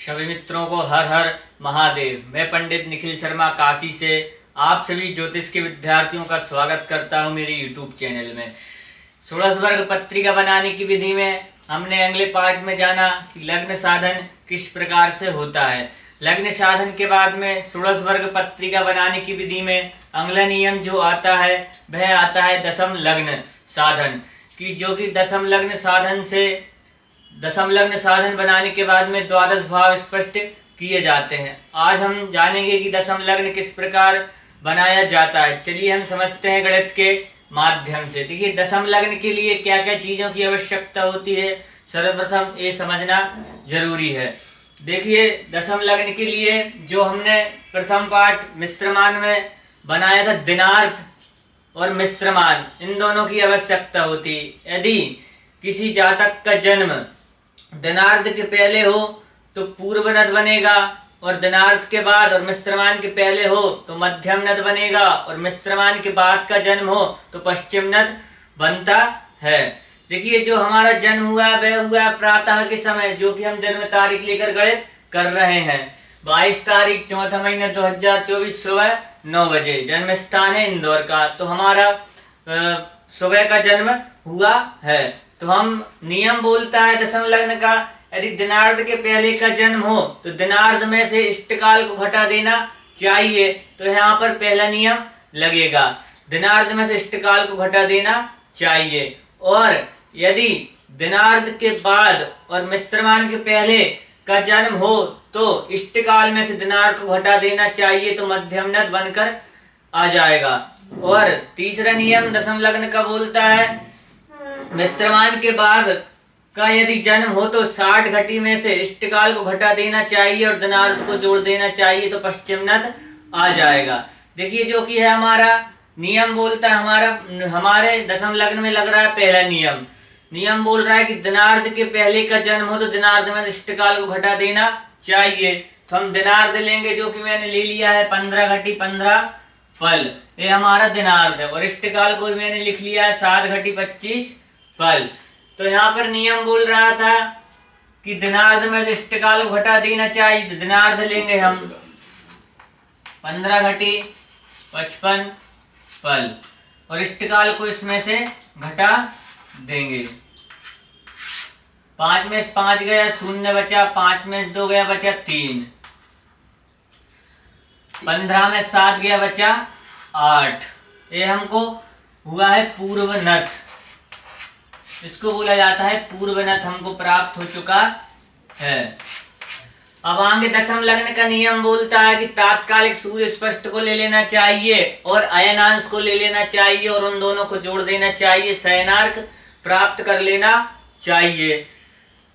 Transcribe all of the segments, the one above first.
सभी मित्रों को हर हर महादेव। मैं पंडित निखिल शर्मा काशी से आप सभी ज्योतिष के विद्यार्थियों का स्वागत करता हूं मेरे यूट्यूब चैनल में। षोडश वर्ग पत्रिका बनाने की विधि में हमने अगले पार्ट में जाना कि लग्न साधन किस प्रकार से होता है। लग्न साधन के बाद में षोडश वर्ग पत्रिका बनाने की विधि में अगला नियम जो आता है वह आता है दशम लग्न साधन की, जो कि दशम लग्न साधन बनाने के बाद में द्वादश भाव स्पष्ट किए जाते हैं। आज हम जानेंगे कि दशम लग्न किस प्रकार बनाया जाता है। चलिए हम समझते हैं गणित के माध्यम से। देखिए दशम लग्न के लिए क्या क्या चीजों की आवश्यकता होती है, सर्वप्रथम ये समझना जरूरी है। देखिए दशम लग्न के लिए जो हमने प्रथम पाठ मिश्रमान में बनाया था, दिनार्थ और मिश्रमान, इन दोनों की आवश्यकता होती है। यदि किसी जातक का जन्म दिनार्थ के पहले हो तो पूर्व नद बनेगा, और दिनार्थ के बाद और मिश्रमान के पहले हो तो मध्यम नद बनेगा, और मिश्रमान के बाद का जन्म हो तो पश्चिम नद बनता है। देखिए जो हमारा जन्म हुआ वह हुआ प्रातः के समय, जो कि हम जन्म तारीख लेकर गणित कर रहे हैं। 22 तारीख चौथा महीना 2024 सुबह 9 बजे। जन्म स्थान है इंदौर का, तो हमारा सुबह का जन्म हुआ है। तो हम नियम बोलता है दशम लग्न का, यदि दिनार्थ के पहले का जन्म हो तो दिनार्थ में से इष्टकाल को घटा देना चाहिए। तो यहाँ पर पहला नियम लगेगा, दिनार्थ में से इष्टकाल को घटा देना चाहिए। और यदि दिनार्थ के बाद और मिश्रमान के पहले का जन्म हो तो इष्टकाल में से दिनार्थ को घटा देना चाहिए, तो मध्यम नद बनकर आ जाएगा। और तीसरा नियम दशम लग्न का बोलता है, मिश्रमान के बाद का यदि जन्म हो तो 60 घटी में से इष्टकाल को घटा देना चाहिए और दिनार्थ को जोड़ देना चाहिए, तो पश्चिम नद आ जाएगा। देखिए जो कि है हमारा नियम बोलता है, हमारे दशम लग्न में लग रहा है पहला नियम बोल रहा है कि दिनार्थ के पहले का जन्म हो तो दिनार्थ में इष्टकाल को घटा देना चाहिए। तो हम दिनार्थ लेंगे, जो कि मैंने ले लिया है 15 घटी 15 फल, ये हमारा दिनार्थ है। और इष्टकाल को मैंने लिख लिया है 7 घटी 25 फल। तो यहाँ पर नियम बोल रहा था कि दिनार्थ में से इष्टकाल को घटा देना चाहिए, तो दिनार्थ लेंगे हम 15 घटी 55 फल, और इष्टकाल को इसमें से घटा देंगे। 5 में से 5 गया, 0 बचा, 5 में से 2 गया, बचा 3, 15 में 7 गया, बचा 8। ये हमको हुआ है पूर्व नथ, इसको बोला जाता है पूर्व नथ, हमको प्राप्त हो चुका है। अब आगे दशम लग्न का नियम बोलता है कि तात्कालिक सूर्य स्पष्ट को ले लेना चाहिए और अयनांश को ले लेना चाहिए, और उन दोनों को जोड़ देना चाहिए, शयनार्क प्राप्त कर लेना चाहिए।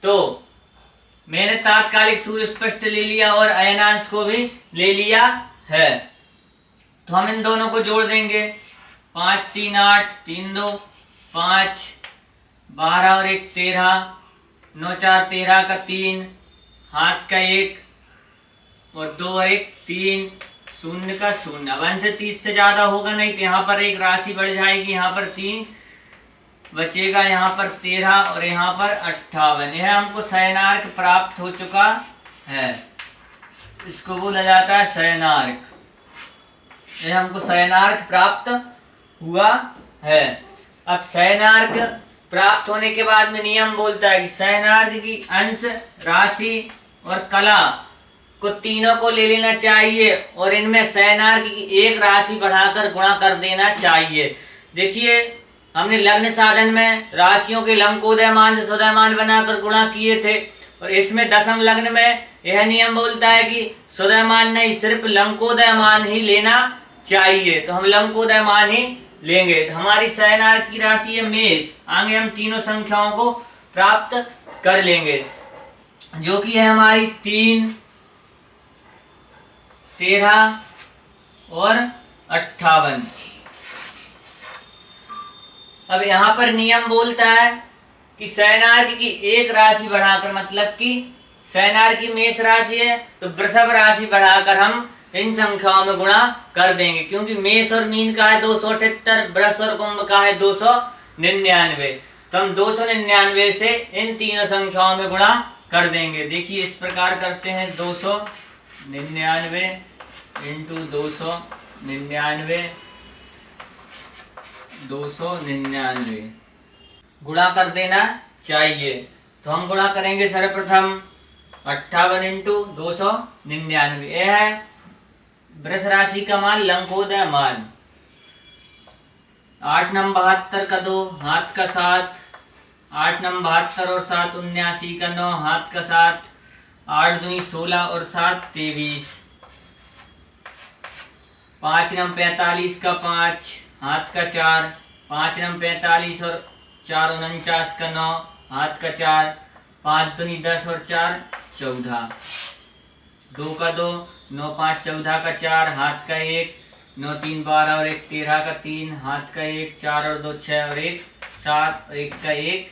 तो मैंने तात्कालिक सूर्य स्पष्ट ले लिया और अयनांश को भी ले लिया है, तो हम इन दोनों को जोड़ देंगे। 5 3 8, 3 2 5, 12 और 1 13, 9 4 13 का 3, हाथ का 1 और 2 और 1 3, 0 का 0। अब 1 से 30 से ज्यादा होगा नहीं, तो यहाँ पर एक राशि बढ़ जाएगी, यहाँ पर 3 बचेगा, यहाँ पर 13 और यहाँ पर 58। यह हमको शयनार्क प्राप्त हो चुका है, इसको बोला जाता है शयनार्क। यह हमको शयनार्क प्राप्त हुआ है। अब शयनार्क प्राप्त होने के बाद में नियम बोलता है कि शयनार्क की अंश राशि और कला को तीनों को ले लेना चाहिए, और इनमें शयनार्क की एक राशि बढ़ाकर गुणा कर देना चाहिए। देखिए हमने लग्न साधन में राशियों के लंकोदयमान से सुदयमान बनाकर गुणा किए थे, और इसमें दशम लग्न में यह नियम बोलता है कि सुदयमान नहीं, सिर्फ लंकोदयमान ही लेना चाहिए। तो हम लंकोदयमान ही लेंगे। हमारी शयनार्क की राशि है मेष, आगे हम तीनों संख्याओं को प्राप्त कर लेंगे, जो कि है हमारी 3 13 और 58। अब यहाँ पर नियम बोलता है कि शयनार्क की एक राशि बढ़ाकर, मतलब कि शयनार्क की मेष राशि है तो वृषभ राशि बढ़ाकर हम इन संख्याओं में गुणा कर देंगे, क्योंकि मेष और मीन का है 278, वृष और कुंभ का है 299। तो हम 299 से इन तीनों संख्याओं में गुणा कर देंगे। देखिए इस प्रकार करते हैं 299 इंटू 299 299 गुणा कर देना चाहिए। तो हम गुणा करेंगे सर्वप्रथम 58 इंटू 299, यह है वृष राशि का मान, लंकोदय मान। 8 नम 72 का 2, हाथ का 7, 8 नम 72 और 7 79 का 9, हाथ का 7, 8 दूनी 16 और 7 23, 5 नम 45 का 5, हाथ का 4, 5 नम 45 और 4 49 का 9, हाथ का 4, 5 दूनी 10 और 4 14, 2 का 2, 9 5 14 का 4, हाथ का 1, 9 3 12 और 1 13 का 3, हाथ का 1, 4 और 2 6 और 1 7 और 1 का 1।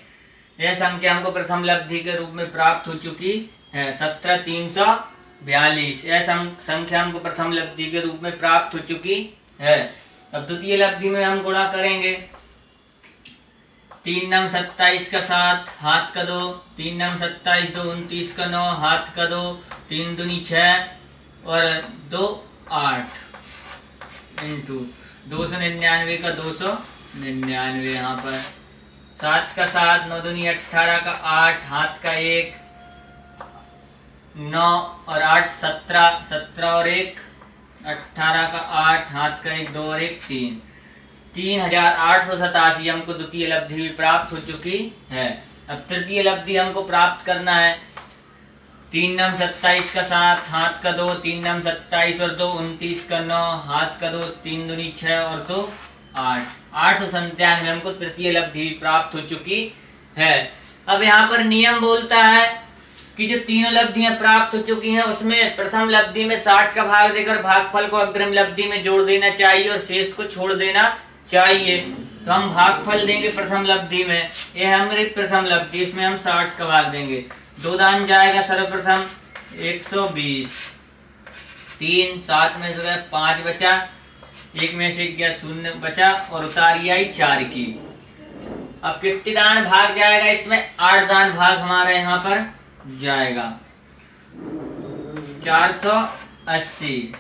यह संख्या हमको प्रथम लब्धि के रूप में प्राप्त हो चुकी है 17342। यह संख्या हमको प्रथम लब्धि के रूप में प्राप्त हो चुकी है। अब द्वितीय लब्धि में हम गुणा करेंगे 3 नम 27 का 7, हाथ का 2, 3 नम 27 2 29 का 9, हाथ का 2, 3 दूनी 6 और 2 8 इंटू 299 का 299, यहाँ पर 7 का 7, 9 दूनी 18 का 8, हाथ का 1, 9 और 8 17, 17 और 1 18 का 8, हाथ का 1, 2 और 1 3, 3887 हमको द्वितीय लब्धि भी प्राप्त हो चुकी है। अब तृतीय लब्धि हमको प्राप्त करना है 3 नम 27 का 7, हाथ का 2, 3 नम 27 और 2 29 का 9, हाथ का 2, 3 दूनी 6 और 2 8, 897 हमको तृतीय लब्धि प्राप्त हो चुकी है। अब यहाँ पर नियम बोलता है कि जो तीनों लब्धियां प्राप्त हो चुकी हैं उसमें प्रथम लब्धि में 60 का भाग देकर भागफल को अग्रिम लब्धि में जोड़ देना चाहिए और शेष को छोड़ देना चाहिए। तो हम भागफल देंगे प्रथम लब्धि में, यह हमारी प्रथम लब्धि, इसमें हम 60 का भाग देंगे। 2 दान जाएगा सर्वप्रथम 120, 3 7 में से गया 5 बचा, 1 में से गया 0 बचा और उतारी आई 4 की। अब कितने दान भाग जाएगा इसमें? 8 दान भाग हमारा यहाँ पर जाएगा 480,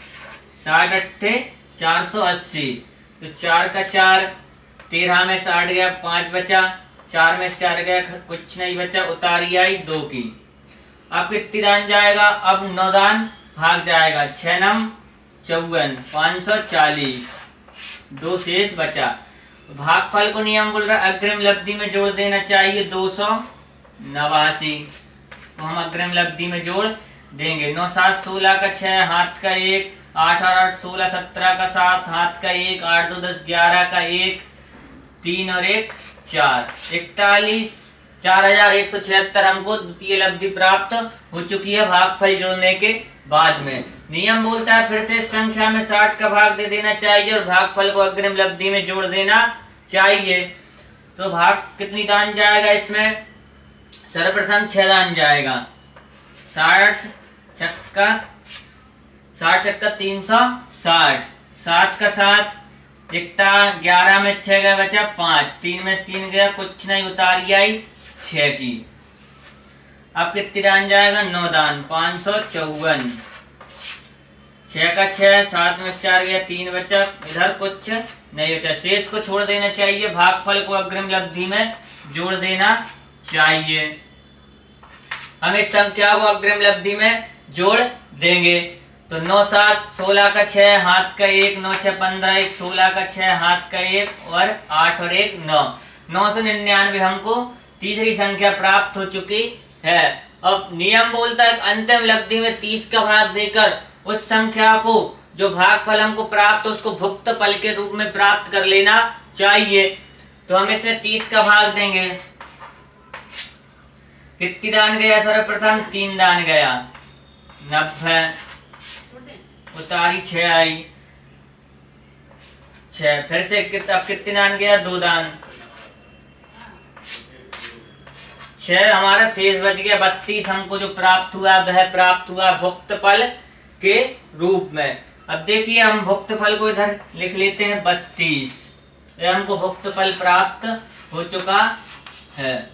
60 अट्ठे 480, तो 4 का 4, 13 में से 8 गया 5 बचा, 4 में से 4 गया कुछ नहीं बचा, उतारी आई 2 की। अब कितनी दान जाएगा? अब 9 दान भाग जाएगा, 6 नम 54, 540, 2 शेष बचा। भागफल को नियम बोल रहा है अग्रिम लब्धि में जोड़ देना चाहिए 289, तो हम अग्रिम लब्धि में जोड़ देंगे। 9 7 16 का 6, हाथ का 1, 8 और 8 16 17 का 7, हाथ का 1, 8 2 10 11 का 1 3 और 1 4, 41 4176 हमको द्वितीय लब्धि प्राप्त हो चुकी है भागफल जोड़ने के बाद में। नियम बोलता है फिर से संख्या में 60 का भाग दे देना चाहिए और भागफल को अग्रिम लब्धि में जोड़ देना चाहिए। तो भाग कितनी दान जाएगा इसमें? सर्वप्रथम 6 दान जाएगा, 60 छक्का 360, 7 का 7, 11 में 6 गया बचा 5, 3 में 3 गया कुछ नहीं, उतारी आई 6 की। अब कितनी दान जाएगा? 9 दान 554, 6 का 6, 7 में 4 गया 3 बचा, इधर कुछ नहीं बचा, शेष को छोड़ देना चाहिए, भागफल को अग्रिम लब्धि में जोड़ देना चाहिए। हम इस संख्या को अग्रिम लब्धि में जोड़ देंगे। तो 9 7 16 का 6, हाथ का 1, 9 6 15, 1 16 का 6, हाथ का 1 और 8 और 1 9, 999 हमको तीसरी संख्या प्राप्त हो चुकी है। अब नियम बोलता है अंतिम लब्धि में 30 का भाग देकर उस संख्या को जो भागफल हमको प्राप्त हो उसको भुक्त फल के रूप में प्राप्त कर लेना चाहिए। तो हम इसमें 30 का भाग देंगे। कितनी दान गया? सर्वप्रथम 3 दान गया 90, उतारी 6 आई 6, फिर से अब कितने दान गया? 2 दान, 6 हमारा शेष बच गया 32 हमको जो प्राप्त हुआ वह प्राप्त हुआ भुक्त फल के रूप में। अब देखिए हम भुक्त फल को इधर लिख लेते हैं 32, यह हमको भुक्त फल प्राप्त हो चुका है।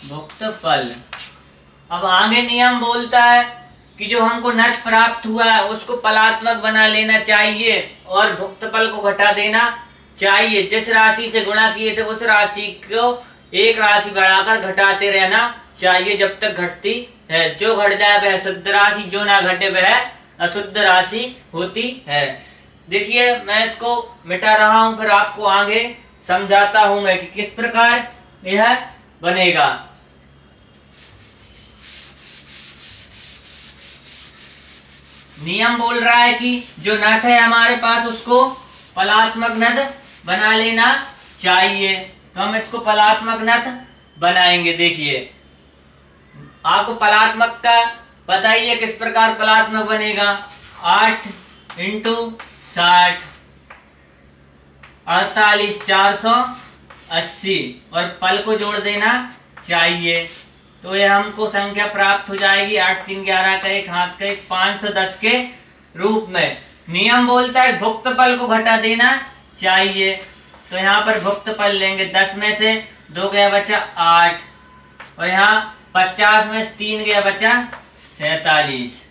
भुक्त फल अब आगे नियम बोलता है कि जो हमको नष्ट प्राप्त हुआ है उसको फलात्मक बना लेना चाहिए और भुक्तफल को घटा देना चाहिए। जिस राशि से गुणा किए थे उस राशि को एक राशि बढ़ाकर घटाते रहना चाहिए जब तक घटती है। जो घट जाए वह शुद्ध राशि, जो ना घटे वह अशुद्ध राशि होती है। देखिए मैं इसको मिटा रहा हूं, फिर आपको आगे समझाता हूं मैं कि किस प्रकार यह बनेगा। नियम बोल रहा है कि जो नट है हमारे पास उसको फलात्मक नट बना लेना चाहिए। तो हम इसको फलात्मक नट बनाएंगे। देखिए आपको फलात्मक का पता ही है किस प्रकार फलात्मक बनेगा। 8 इंटू 60 48 480 और पल को जोड़ देना चाहिए। तो यह हमको संख्या प्राप्त हो जाएगी 8 3 11 का 1 हाथ का 1 510 के रूप में। नियम बोलता है भुक्त पल को घटा देना चाहिए। तो यहाँ पर भुक्त पल लेंगे। 10 में से 2 गया बचा 8 और यहाँ 50 में से 3 गया बचा 47।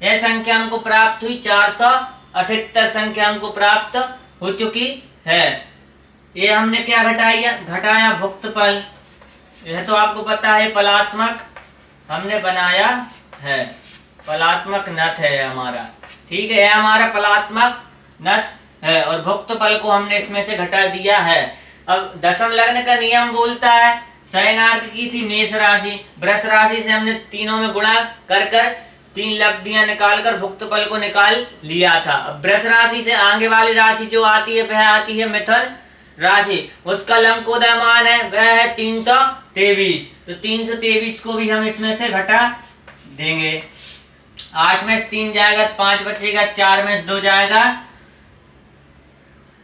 यह संख्या हमको प्राप्त हुई 478 संख्या हमको प्राप्त हो चुकी है। ये हमने क्या घटाया भुक्त पल। यह तो आपको पता है फलात्मक हमने बनाया है, फलात्मक नथ है हमारा। ठीक है, हमारा फलात्मक नथ है और भुक्त पल को हमने इसमें से घटा दिया है। अब दशम लग्न का नियम बोलता है शयनार्क की थी मेष राशि, वृष राशि से हमने तीनों में गुणा कर 3 लब्धियां निकालकर भुक्त पल को निकाल लिया था। अब वृष राशि से आगे वाली राशि जो आती है वह आती है मिथुन राशि। उसका लंकोदय मान है वह है 323। तो 323 को भी हम इसमें से घटा देंगे। 8 में से 3 जाएगा 5 बचेगा, 4 में से 2 जाएगा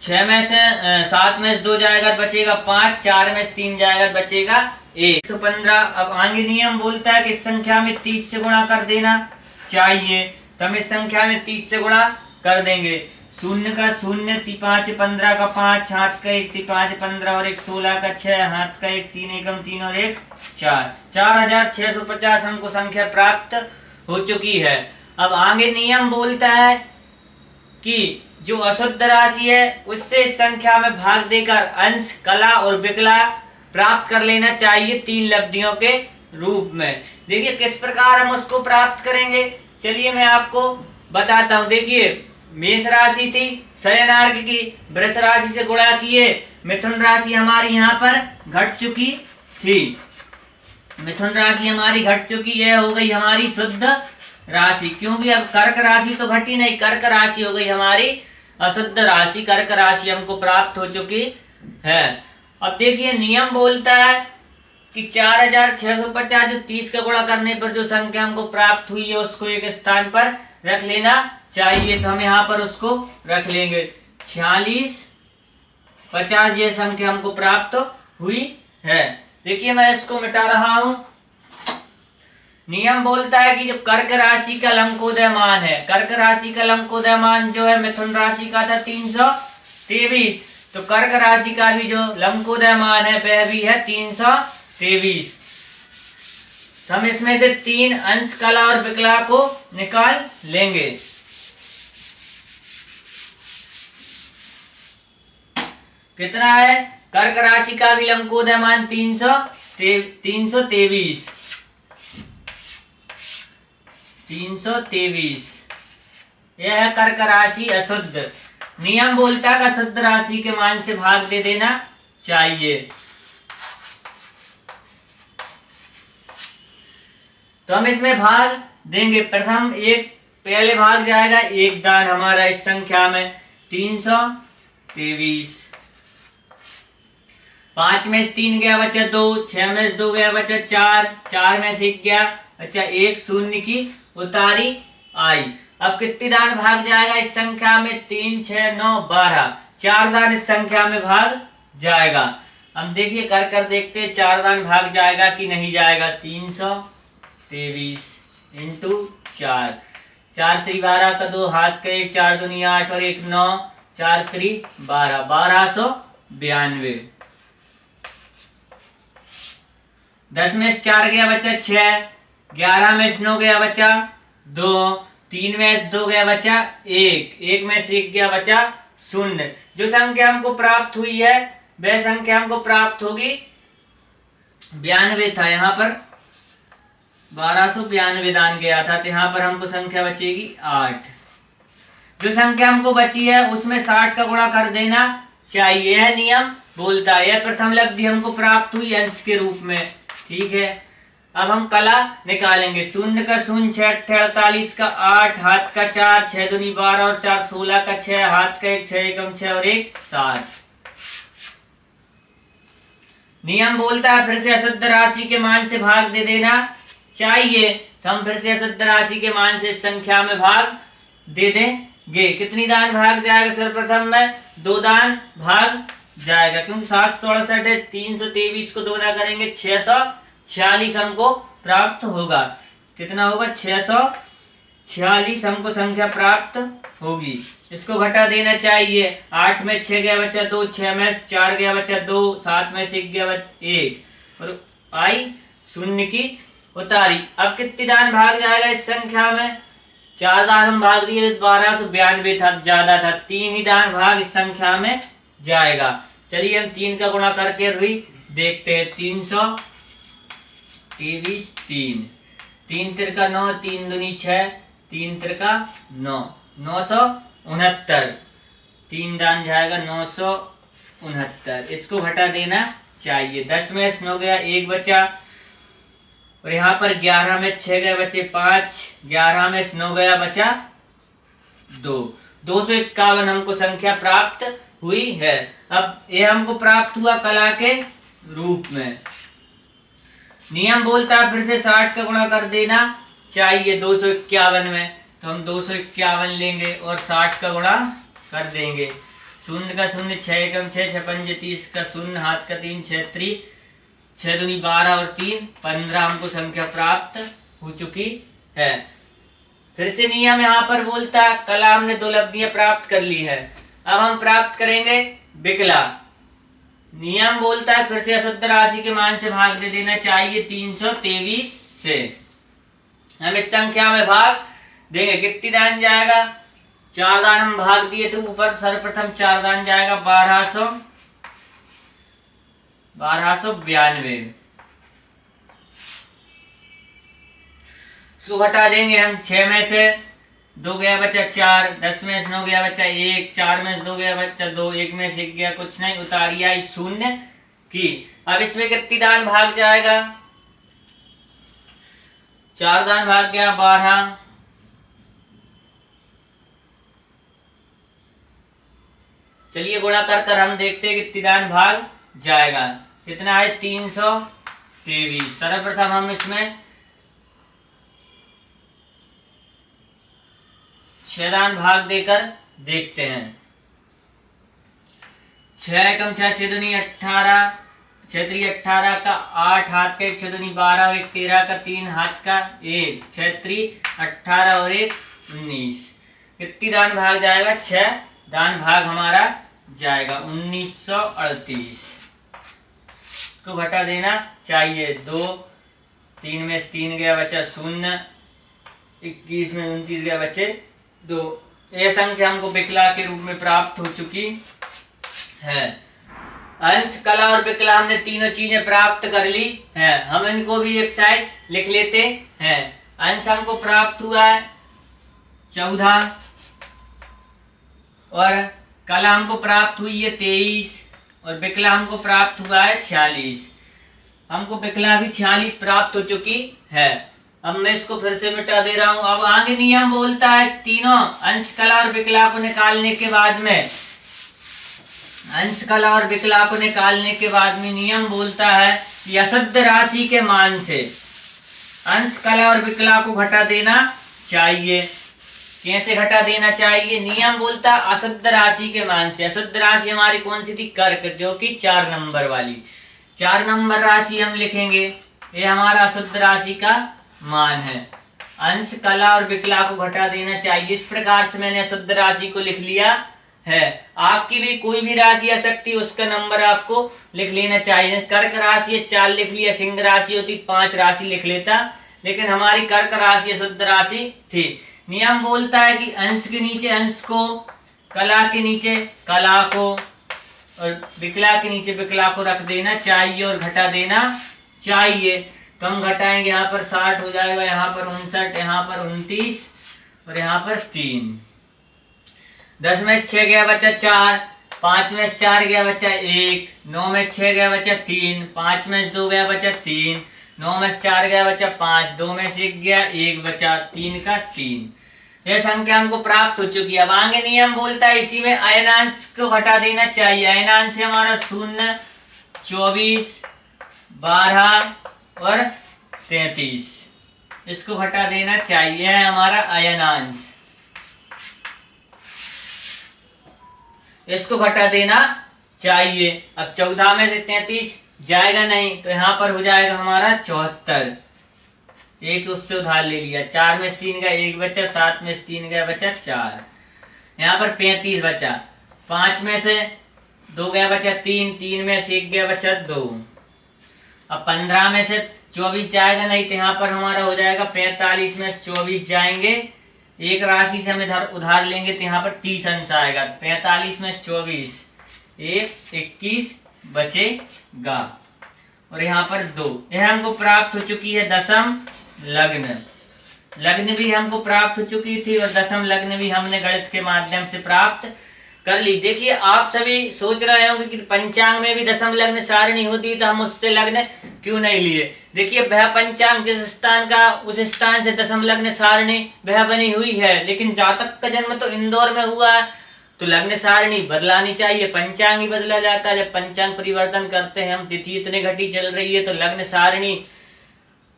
6 में से 7 में से 2 जाएगा बचेगा 5, 4 में से 3 जाएगा बचेगा 115। अब आगे नियम बोलता है कि इस संख्या में 30 से गुणा कर देना चाहिए। तो हम इस संख्या में 30 से गुणा कर देंगे। 0 का 0, 5 15 का 5, हाथ का 1, 5 15 और 1 16 का 6, हाथ का 1, 3 एकम 3 और 1 4, 4650 हमको संख्या प्राप्त हो चुकी है। अब आगे नियम बोलता है कि जो अशुद्ध राशि है उससे इस संख्या में भाग देकर अंश, कला और विकला प्राप्त कर लेना चाहिए 3 लब्धियों के रूप में। देखिए किस प्रकार हम उसको प्राप्त करेंगे, चलिए मैं आपको बताता हूं। देखिए मेष राशि थी शयनार्क की, वृष राशि से गुणा किए, मिथुन राशि हमारी यहाँ पर घट चुकी थी। मिथुन राशि हमारी घट चुकी, यह हो गई हमारी शुद्ध राशि। क्योंकि अब कर्क राशि तो घटी नहीं, कर्क राशि हो गई हमारी अशुद्ध राशि। कर्क राशि हमको प्राप्त हो चुकी है। अब देखिए नियम बोलता है कि 4650 जो 30 का गुणा करने पर जो संख्या हमको प्राप्त हुई है उसको एक स्थान पर रख लेना चाहिए। तो हम यहाँ पर उसको रख लेंगे 46 50 ये संख्या हमको प्राप्त हुई है। देखिए मैं इसको मिटा रहा हूं। नियम बोलता है कि जो कर्क राशि का लंकोदय मान है, कर्क राशि का लंकोदय मान जो है मिथुन राशि का था 323, तो कर्क राशि का भी जो लंकोदय मान है वह भी है 323। हम इसमें से 3 अंश, कला और विकला को निकाल लेंगे। कितना है? कर्क राशि का भी लंकोदय मान 323। यह है कर्क राशि अशुद्ध। नियम बोलता है अशुद्ध राशि के मान से भाग दे देना चाहिए। तो हम इसमें भाग देंगे। प्रथम एक पहले भाग जाएगा एक दान हमारा इस संख्या में 323। 5 में से 3 गया बचा 2, 6 में से 2 गया बचा 4, 4 में से 1 गया अच्छा 1, शून्य की उतारी आई। अब कितनी दान भाग जाएगा इस संख्या में? 3 6 9 12, 4 दान इस संख्या में भाग जाएगा। हम देखिए कर कर देखते हैं 4 दान भाग जाएगा कि नहीं जाएगा। 323 इंटू 4, 4 3 12 का 2, हाथ का 1, 4 दूनी 8 और 1 9, 4 3 12, 1292। 10 में से 4 गया बचा 6, 11 में से 9 गया बचा 2, 3 में से 2 गया बचा 1, 1 में से 1 गया बचा 0। जो संख्या हमको प्राप्त हुई है वह संख्या हमको प्राप्त होगी 92 था, यहाँ पर 1292 दान गया था, तो यहाँ पर हमको संख्या बचेगी 8। जो संख्या हमको बची है उसमें 60 का गुणा कर देना चाहिए, यह नियम बोलता है। यह प्रथम लब्धि हमको प्राप्त हुई अंश के रूप में, ठीक है। अब हम कला निकालेंगे। 0 का 0, 6 8 48 का 8, हाथ का 4, 6 दूनी 12 और 4 16 का 6, हाथ का 1, 6 एकम 6 और 1 7। नियम बोलता है फिर से अशुद्ध राशि के मान से भाग दे देना चाहिए, तो हम फिर से अशुद्ध राशि के मान से इस संख्या में भाग दे देंगे। कितनी दान भाग जाएगा? सर्वप्रथम में 2 दान भाग जाएगा, क्योंकि 768 है, 323 को 2 गुना करेंगे 646 हमको प्राप्त होगा। कितना होगा? 646 हमको संख्या प्राप्त होगी। इसको घटा देना चाहिए। 8 में 6 गया बचा 2, 6 में 4 गया बचा 2, 7 में से 1 गया बचा 1 और आई 0 की उतारी। अब कितनी दान भाग जाएगा इस संख्या में? 4 दान हम भाग दिए, 1292 था, ज्यादा था, 3 ही दान भाग इस संख्या में जाएगा। चलिए हम 3 का गुणा करके भी देखते हैं। 323 3, 3 तिरका 9, 3 दूनी 6, 3 तिरका 9, 969। 3 दान जाएगा 969, इसको घटा देना चाहिए। 10 में से 9 गया 1 बचा और यहाँ पर 11 में 6 गए बचे 5, 11 में से 9 गया बचा 2। 251 हमको संख्या प्राप्त हुई है। अब ये हमको प्राप्त हुआ कला के रूप में। नियम बोलता है फिर से 60 का गुणा कर देना चाहिए 251 में, तो हम 251 लेंगे और 60 का गुणा कर देंगे। 0 का 0, 6 एकम 6, 6 पंजे 30 का 0, हाथ का 3, 6 6 दूनी 12 और 3 15 हमको संख्या प्राप्त हो चुकी है। फिर से नियम यहाँ पर बोलता है कला हमने 2 लब्धियां प्राप्त कर ली है। अब हम प्राप्त करेंगे विकला। नियम बोलता है फिर से अशुद्ध राशि के मान से भाग दे देना चाहिए 323 से। हम इस संख्या में भाग देंगे। कितनी दान जाएगा? 4 दान हम भाग दिए तो ऊपर सर्वप्रथम 4 दान जाएगा 1292। इसको घटा देंगे हम। 6 में से 2 गया बचा 4, 10 में से 9 गया बचा 1, 4 में से 2 गया बचा 2, 1 में से 1 गया कुछ नहीं, उतारी आई 0 की। अब इसमें कितनी दान भाग जाएगा? 4 दान भाग गया 12, चलिए गुणा कर हम देखते हैं कितनी दान भाग जाएगा। कितना है? 323। सर्वप्रथम हम इसमें 6 दान भाग देकर देखते हैं। 6 एकम 6, 6 दूनी 18, 6 3 18 का 8, हाथ का 1, 6 दूनी 12 और 1 13 का 3, हाथ का 1, 6 3 18 और 1 19। कितनी दान भाग जाएगा? 6 दान भाग हमारा जाएगा 1938 को घटा देना चाहिए। 2, 3 में से 3 गया बचा 0, 21 में 29 गया बचे 2। यह संख्या हमको विकला के रूप में प्राप्त हो चुकी है। अंश, कला और विकला हमने तीनों चीजें प्राप्त कर ली हैं। हम इनको भी एक साइड लिख लेते हैं। अंश हमको प्राप्त हुआ है 14 और कला हमको प्राप्त हुई है 23 और विकला हमको प्राप्त हुआ है 46। हमको विकला भी 46 प्राप्त हो चुकी है। अब मैं इसको फिर से मिटा दे रहा हूं। अब आगे नियम बोलता है तीनों अंश, कला और विकला को निकालने के बाद में, अंश, कला और विकला को निकालने के बाद में नियम बोलता है कि अशुद्ध राशि के मान से अंश, कला और विकला को घटा देना चाहिए। कैसे घटा देना चाहिए? नियम बोलता है अशुद्ध राशि के मान से। अशुद्ध राशि हमारी कौन सी थी? कर्क, जो कि 4 नंबर वाली 4 नंबर राशि हम लिखेंगे। ये हमारा अशुद्ध राशि का मान है। अंश, कला और विकला को घटा देना चाहिए। इस प्रकार से मैंने अशुद्ध राशि को लिख लिया है। आपकी भी कोई भी राशि आ सकती है, उसका नंबर आपको लिख लेना चाहिए। कर्क राशि 4 लिख लिया, सिंह राशि होती 5 राशि लिख लेता, लेकिन हमारी कर्क राशि शुद्ध राशि थी। नियम बोलता है कि अंश के नीचे अंश को, कला के नीचे कला को और विकला के नीचे विकला को रख देना चाहिए और घटा देना चाहिए। तो हम घटाएंगे, यहाँ पर 60 हो जाएगा, यहाँ पर 59, यहाँ पर 29 और यहाँ पर 3। 10 में 6 गया बचा 4, 5 में 4 गया बचा 1, 9 में 6 गया बचा 3, 5 में 2 गया बचा 3, 9 में 4 गया बचा 5, 2 में से 1 गया 1 बचा, 3 का 3। यह संख्या हमको प्राप्त हो चुकी है। अब आगे नियम बोलता है इसी में अयनांश को घटा देना चाहिए। अयनांश हमारा 0, 24, 12 और 33, इसको घटा देना चाहिए हमारा अयनांश, इसको घटा देना चाहिए। अब 14 में से 33 जाएगा नहीं, तो यहाँ पर हो जाएगा हमारा 74, एक उससे उधार ले लिया। 4 में 3 गया 1 बचा, 7 में 3 गया बचा 4, यहाँ पर 35 बचा। 5 में से 2 गया बचा 3, 3 में से 1 गया बचा 2। अब 15 में से 24 जाएगा नहीं, तो यहाँ पर हमारा हो जाएगा 45 में 24 जाएंगे, एक राशि से हम इधर उधार लेंगे तो यहाँ पर 30 अंश आएगा। 45 में 24 21 बचेगा और यहाँ पर 2। यह हमको प्राप्त हो चुकी है दशम लग्न। लग्न भी हमको प्राप्त हो चुकी थी और दशम लग्न भी हमने गणित के माध्यम से प्राप्त कर ली। देखिए आप सभी सोच रहे होंगे कि पंचांग में भी दशम लग्न सारणी होती तो हम उससे लग्न क्यों नहीं लिए। देखिए वह पंचांग जिस स्थान का उस स्थान से दशम लग्न सारणी वह बनी हुई है, लेकिन जातक का जन्म तो इंदौर में हुआ है तो लग्न सारणी बदलानी चाहिए, पंचांग ही बदला जाता है। जब पंचांग परिवर्तन करते हैं हम, तिथि इतने घटी चल रही है तो लग्न सारणी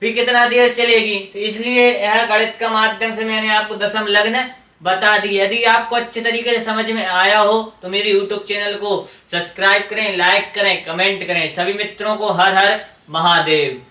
भी कितना देर चलेगी, तो इसलिए यह गणित का माध्यम से मैंने आपको दशम लग्न बता दी। यदि आपको अच्छे तरीके से समझ में आया हो तो मेरे YouTube चैनल को सब्सक्राइब करें, लाइक करें, कमेंट करें। सभी मित्रों को हर हर महादेव।